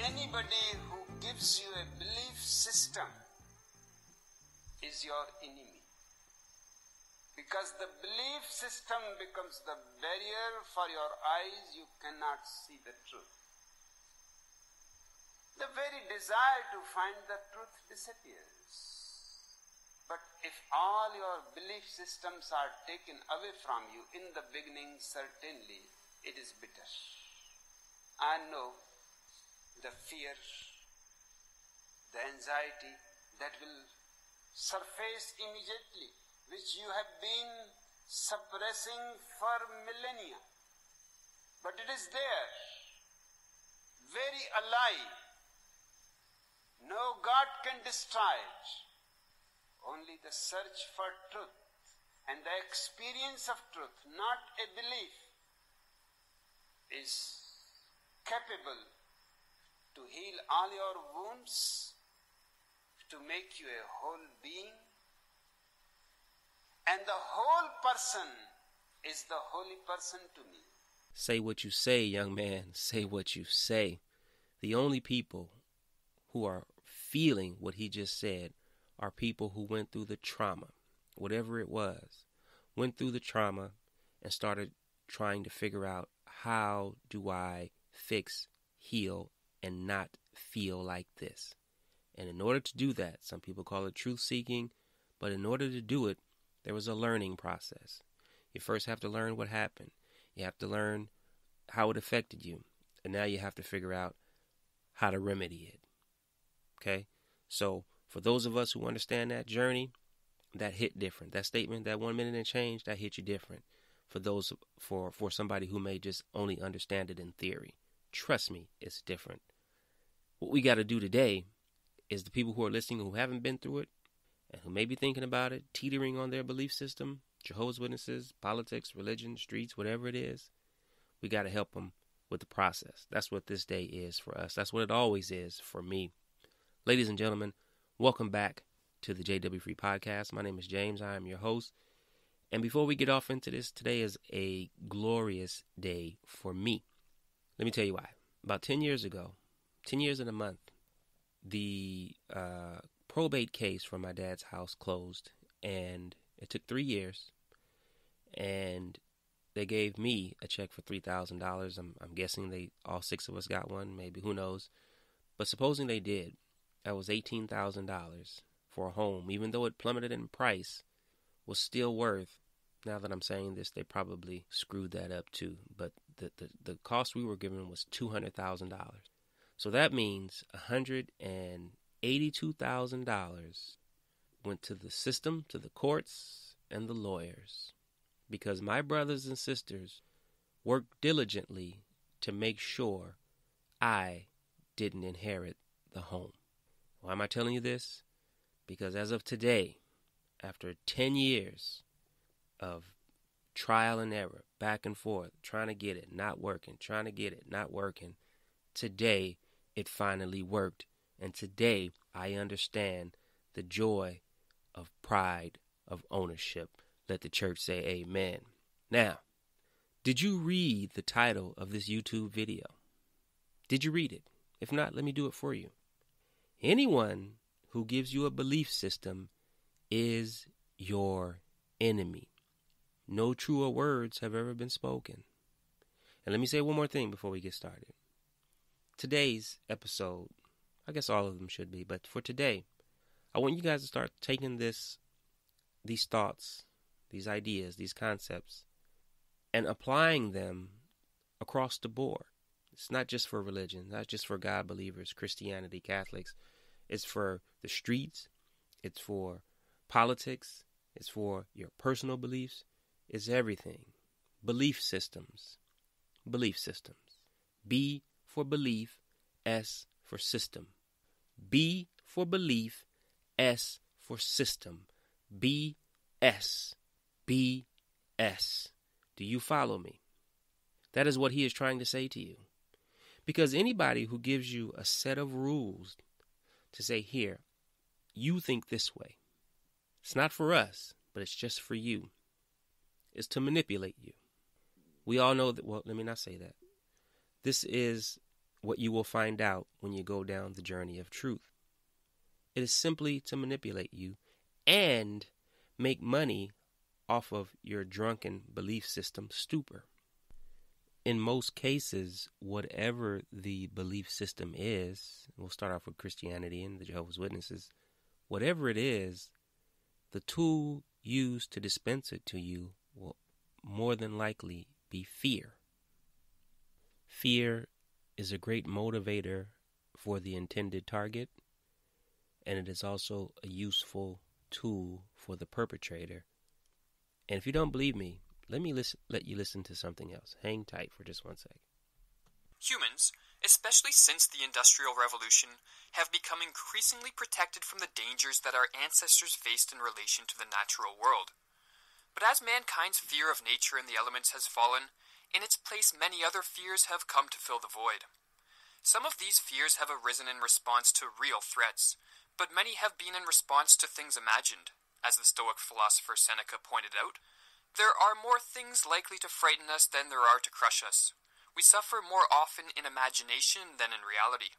Anybody who gives you a belief system is your enemy. Because the belief system becomes the barrier for your eyes, you cannot see the truth. The very desire to find the truth disappears. But if all your belief systems are taken away from you, in the beginning, certainly it is bitter. I know the fear, the anxiety that will surface immediately, which you have been suppressing for millennia. But it is there, very alive. No God can destroy it. Only the search for truth and the experience of truth, not a belief, is capable to heal all your wounds, to make you a whole being. And the whole person is the holy person to me. Say what you say, young man. Say what you say. The only people who are feeling what he just said are people who went through the trauma, whatever it was, went through the trauma and started trying to figure out, how do I fix, heal, and not feel like this? And in order to do that, some people call it truth seeking, but in order to do it, there was a learning process. You first have to learn what happened. You have to learn how it affected you. And now you have to figure out how to remedy it. Okay? So for those of us who understand that journey, that hit different. That statement, that 1 minute and change, that hit you different. For somebody who may just only understand it in theory. Trust me, it's different. What we got to do today is the people who are listening who haven't been through it and who may be thinking about it, teetering on their belief system, Jehovah's Witnesses, politics, religion, streets, whatever it is, we got to help them with the process. That's what this day is for us. That's what it always is for me. Ladies and gentlemen, welcome back to the JW Free Podcast. My name is James. I am your host. And before we get off into this, today is a glorious day for me. Let me tell you why. About 10 years ago, 10 years in a month, the probate case for my dad's house closed, and it took 3 years, and they gave me a check for $3,000. I'm guessing all six of us got one, maybe, who knows. But supposing they did, that was $18,000 for a home, even though it plummeted in price, was still worth, now that I'm saying this, they probably screwed that up too, but the cost we were given was $200,000. So that means $182,000 went to the system, to the courts, and the lawyers, because my brothers and sisters worked diligently to make sure I didn't inherit the home. Why am I telling you this? Because as of today, after 10 years of trial and error, back and forth, trying to get it, not working, trying to get it, not working, today it finally worked. And today I understand the joy of pride, of ownership. Let the church say amen. Now, did you read the title of this YouTube video? Did you read it? If not, let me do it for you. Anyone who gives you a belief system is your enemy. No truer words have ever been spoken. And let me say one more thing before we get started. Today's episode, I guess all of them should be, but for today, I want you guys to start taking these thoughts, these ideas, these concepts, and applying them across the board. It's not just for religion, not just for God believers, Christianity, Catholics. It's for the streets. It's for politics. It's for your personal beliefs. It's everything. Belief systems. Belief systems. B for belief, S for system. B for belief, S for system. B-S. B-S. Do you follow me? That is what he is trying to say to you. Because anybody who gives you a set of rules to say, here, you think this way. It's not for us, but it's just for you. It's to manipulate you. We all know that, well, let me not say that. This is what you will find out when you go down the journey of truth. It is simply to manipulate you and make money off of your drunken belief system stupor. In most cases, whatever the belief system is, we'll start off with Christianity and the Jehovah's Witnesses, whatever it is, the tool used to dispense it to you will more than likely be fear. Fear is a great motivator for the intended target, and it is also a useful tool for the perpetrator. And if you don't believe me, let you listen to something else. Hang tight for just 1 second. Humans, especially since the Industrial Revolution, have become increasingly protected from the dangers that our ancestors faced in relation to the natural world. But as mankind's fear of nature and the elements has fallen, in its place many other fears have come to fill the void. Some of these fears have arisen in response to real threats, but many have been in response to things imagined. As the Stoic philosopher Seneca pointed out, there are more things likely to frighten us than there are to crush us. We suffer more often in imagination than in reality.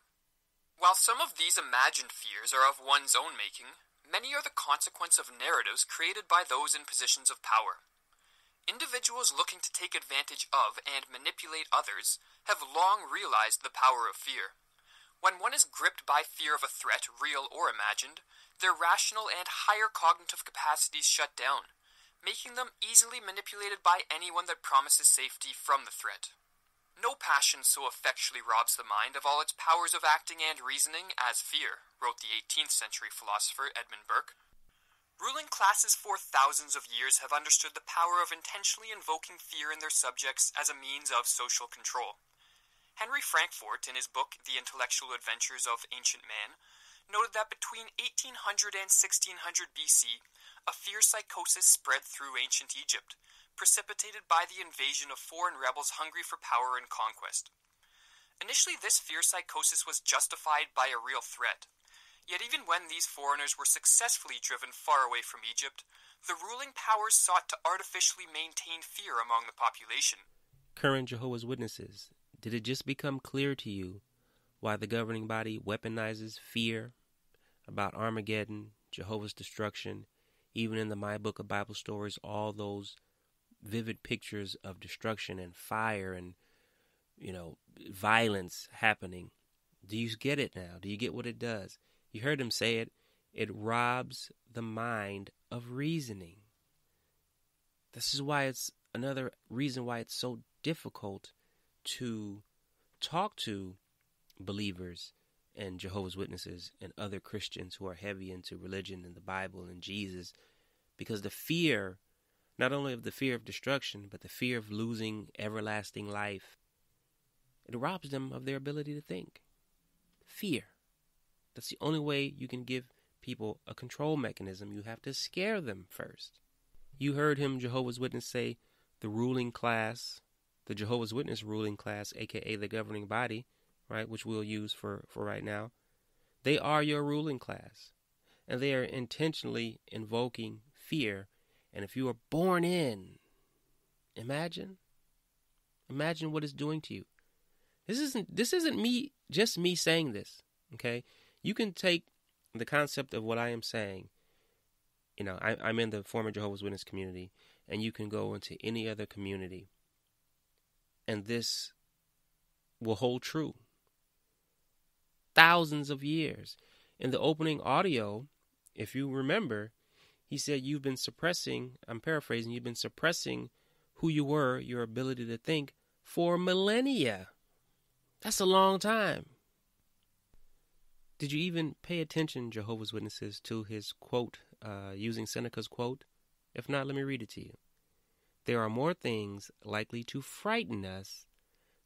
While some of these imagined fears are of one's own making, many are the consequence of narratives created by those in positions of power. Individuals looking to take advantage of and manipulate others have long realized the power of fear. When one is gripped by fear of a threat, real or imagined, their rational and higher cognitive capacities shut down, making them easily manipulated by anyone that promises safety from the threat. No passion so effectually robs the mind of all its powers of acting and reasoning as fear, wrote the 18th century philosopher Edmund Burke. Ruling classes for thousands of years have understood the power of intentionally invoking fear in their subjects as a means of social control. Henry Frankfort, in his book The Intellectual Adventures of Ancient Man, noted that between 1800 and 1600 BC, a fear psychosis spread through ancient Egypt, precipitated by the invasion of foreign rebels hungry for power and conquest. Initially, this fear psychosis was justified by a real threat. Yet even when these foreigners were successfully driven far away from Egypt, the ruling powers sought to artificially maintain fear among the population. Current Jehovah's Witnesses, did it just become clear to you why the governing body weaponizes fear about Armageddon, Jehovah's destruction, even in the My Book of Bible Stories, all those vivid pictures of destruction and fire and, violence happening? Do you get it now? Do you get what it does? You heard him say it. It robs the mind of reasoning. This is why it's another reason why it's so difficult to talk to believers and Jehovah's Witnesses and other Christians who are heavy into religion and the Bible and Jesus, because the fear, not only of the fear of destruction, but the fear of losing everlasting life, it robs them of their ability to think. Fear. That's the only way you can give people a control mechanism. You have to scare them first. You heard him, Jehovah's Witness, say the ruling class, the Jehovah's Witness ruling class, a.k.a. the governing body, right, which we'll use for right now, they are your ruling class. And they are intentionally invoking fear. And if you are born in, imagine what it's doing to you. This isn't me, just me saying this, okay? You can take the concept of what I am saying. I'm in the former Jehovah's Witness community, and you can go into any other community, and this will hold true. Thousands of years. In the opening audio, if you remember, he said you've been suppressing, I'm paraphrasing, you've been suppressing who you were, your ability to think, for millennia. That's a long time. Did you even pay attention, Jehovah's Witnesses, to his quote, using Seneca's quote? If not, let me read it to you. There are more things likely to frighten us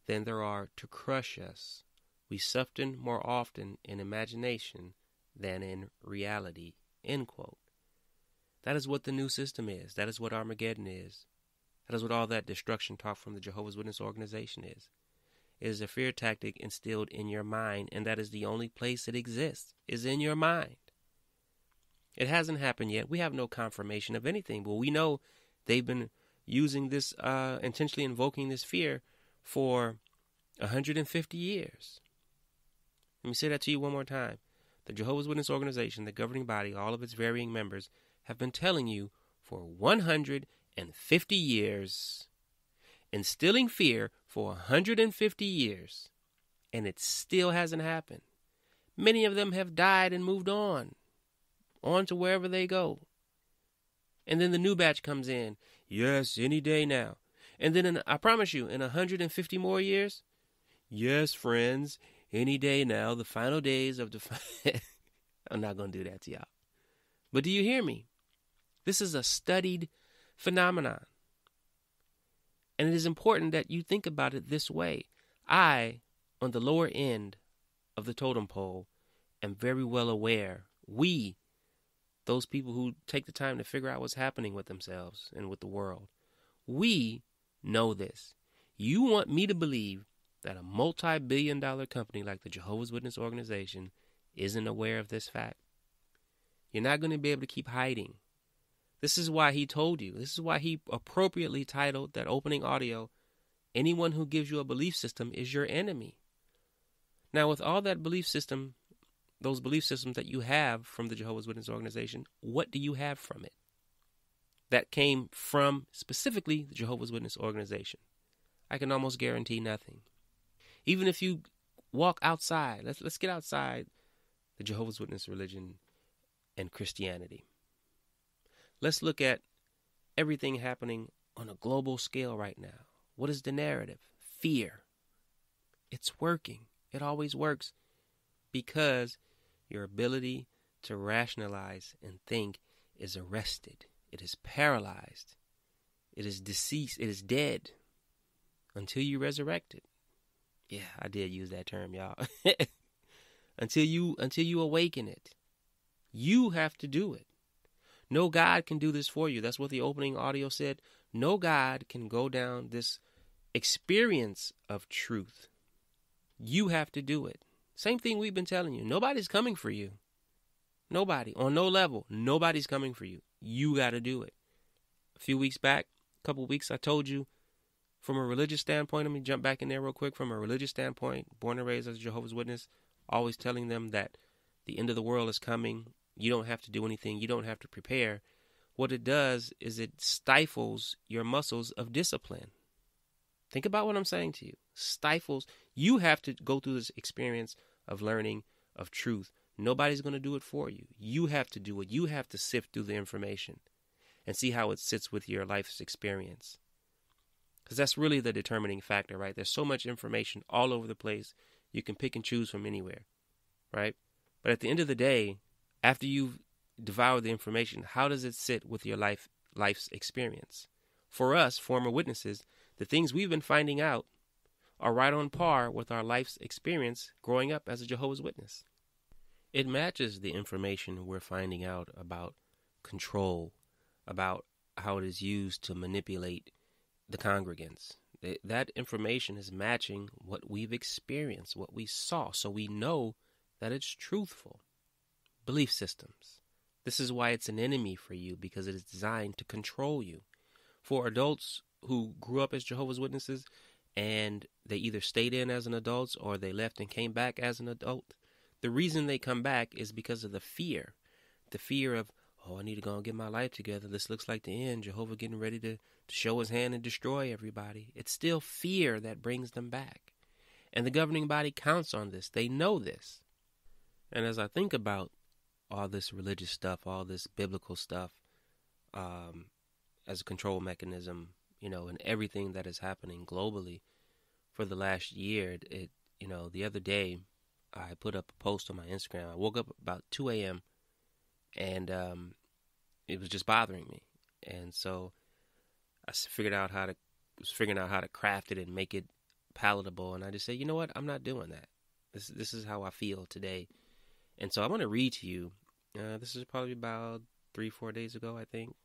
than there are to crush us. We suffer more often in imagination than in reality. End quote. That is what the new system is. That is what Armageddon is. That is what all that destruction talk from the Jehovah's Witness organization is. It is a fear tactic instilled in your mind, and that is the only place it exists, is in your mind. It hasn't happened yet. We have no confirmation of anything, but we know they've been using this, intentionally invoking this fear for 150 years. Let me say that to you one more time. The Jehovah's Witness organization, the governing body, all of its varying members, have been telling you for 150 years, instilling fear for 150 years, and it still hasn't happened. Many of them have died and moved on to wherever they go. And then the new batch comes in. Yes, any day now. And then I promise you, in 150 more years, yes, friends, any day now, the final days of the... I'm not going to do that to y'all. But do you hear me? This is a studied phenomenon. And it is important that you think about it this way. I, on the lower end of the totem pole, am very well aware. We, those people who take the time to figure out what's happening with themselves and with the world, we know this. You want me to believe that a multi-billion-dollar company like the Jehovah's Witness organization isn't aware of this fact? You're not going to be able to keep hiding. This is why he told you. This is why he appropriately titled that opening audio, "Anyone who gives you a belief system is your enemy." Now, with all that belief system, those belief systems that you have from the Jehovah's Witness organization, what do you have from it? That came from specifically the Jehovah's Witness organization. I can almost guarantee nothing. Even if you walk outside, let's get outside the Jehovah's Witness religion and Christianity. Let's look at everything happening on a global scale right now. What is the narrative? Fear. It's working. It always works because your ability to rationalize and think is arrested. It is paralyzed. It is deceased. It is dead until you resurrect it. Yeah, I did use that term, y'all. until you awaken it. You have to do it. No God can do this for you. That's what the opening audio said. No God can go down this experience of truth. You have to do it. Same thing we've been telling you. Nobody's coming for you. Nobody. On no level. Nobody's coming for you. You got to do it. A few weeks back, a couple weeks, I told you from a religious standpoint, let me jump back in there real quick. From a religious standpoint, born and raised as a Jehovah's Witness, always telling them that the end of the world is coming. You don't have to do anything. You don't have to prepare. What it does is it stifles your muscles of discipline. Think about what I'm saying to you. Stifles. You have to go through this experience of learning, of truth. Nobody's going to do it for you. You have to do it. You have to sift through the information and see how it sits with your life's experience. Because that's really the determining factor, right? There's so much information all over the place. You can pick and choose from anywhere, right? But at the end of the day, after you've devoured the information, how does it sit with your life's experience? For us, former witnesses, the things we've been finding out are right on par with our life's experience growing up as a Jehovah's Witness. It matches the information we're finding out about control, about how it is used to manipulate the congregants. That information is matching what we've experienced, what we saw, so we know that it's truthful. Belief systems. This is why it's an enemy for you, because it is designed to control you. For adults who grew up as Jehovah's Witnesses and they either stayed in as an adult or they left and came back as an adult, the reason they come back is because of the fear. The fear of, oh, I need to go and get my life together. This looks like the end. Jehovah getting ready to show his hand and destroy everybody. It's still fear that brings them back. And the governing body counts on this. They know this. And as I think about all this religious stuff, all this biblical stuff, as a control mechanism, and everything that is happening globally for the last year, the other day, I put up a post on my Instagram. I woke up about 2 a.m. and it was just bothering me. And so I figured out how to craft it and make it palatable. And I just said, you know what? I'm not doing that. This is how I feel today. And so I'm going to read to you. This is probably about 3-4 days ago, I think.